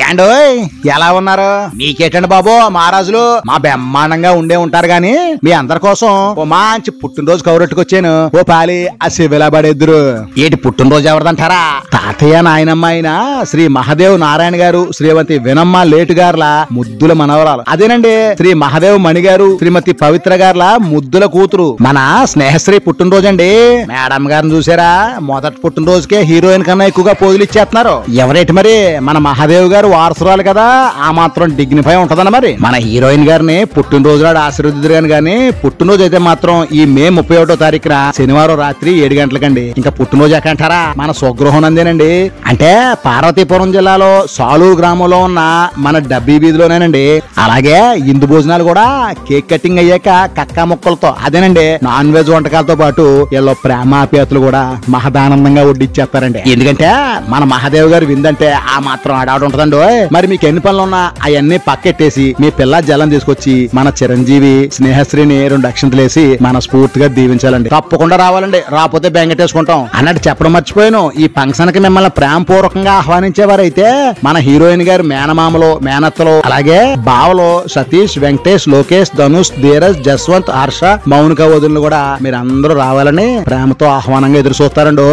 ఏండోయ్ ఎలా ఉన్నారు? మీకేటండి బాబు మహారాజులు మా బ్రహ్మాండంగా ఉండే ఉంటారు గాని మీ అందరి కోసం ఓ మంచి పుట్టినరోజు కౌరెట్టుకొచ్చాను. ఓ పాలి ఆ శివలా పడేద్దరు. ఏటి పుట్టినరోజు ఎవరిదంటారా? తాతయ్య నాయనమ్మ అయిన శ్రీ మహాదేవ్ నారాయణ గారు శ్రీమతి వినమ్మ లేటు గారుల ముద్దుల మనవరాలు. అదేనండి శ్రీ మహాదేవ్ మణి గారు శ్రీమతి పవిత్ర గారుల ముద్దుల కూతురు మన స్నేహశ్రీ పుట్టినరోజు అండి. మేడం గారిని చూసారా? మొదటి పుట్టినరోజుకే హీరోయిన్ కన్నా ఎక్కువగా పోజులు ఇచ్చేస్తున్నారు. ఎవరేటి మరి మన మహాదేవ్ గారు వారసురాలు కదా, ఆ మాత్రం డిగ్నిఫై ఉంటదన్న. మరి మన హీరోయిన్ గారిని పుట్టినరోజు నాడు ఆశీర్వదిద్దురు గాని పుట్టినరోజు అయితే మాత్రం ఈ మే 31వ తారీఖున శనివారం రాత్రి 7 గంటలకండి. ఇంకా పుట్టినరోజు ఎక్కంటారా? మన స్వగృహం నందేనండి. అంటే పార్వతీపురం జిల్లాలో సాలూరు గ్రామంలో ఉన్న మన డబ్బీ వీధిలోనేనండి. అలాగే ఇందు భోజనాలు కూడా కేక్ కటింగ్ అయ్యాక కక్కా ముక్కలతో అదేనండి నాన్ వెజ్ వంటకాలతో పాటు వీళ్ళు ప్రేమాప్యాతులు కూడా మహదానందంగా వడ్డిచ్చేస్తారండి. ఎందుకంటే మన మహాదేవ్ గారు విందంటే ఆ మాత్రం ఆడాడు ఉంటదండి. మరి మీకు ఎన్ని పనులున్నా అవన్నీ పక్కెట్టేసి మీ పిల్ల జలం తీసుకొచ్చి మన చిరంజీవి స్నేహశ్రీని 2 అక్షంతలేసి మన స్ఫూర్తిగా దీవించాలండి. తప్పకుండా రావాలండి, రాకపోతే బెంగటేసుకుంటాం అన్నట్టు చెప్పడం మర్చిపోయాను. ఈ ఫంక్షన్ కి మిమ్మల్ని ప్రేమపూర్వకంగా ఆహ్వానించేవారైతే మన హీరోయిన్ గారు మేనమామలు మేనత్తలు అలాగే బావలు సతీష్ వెంకటేష్ లోకేష్ ధనుష్ ధీరజ్ జస్వంత్ హర్ష మౌనిక వదులు కూడా మీరు అందరూ రావాలని ప్రేమతో ఆహ్వానంగా ఎదురు చూస్తారండి.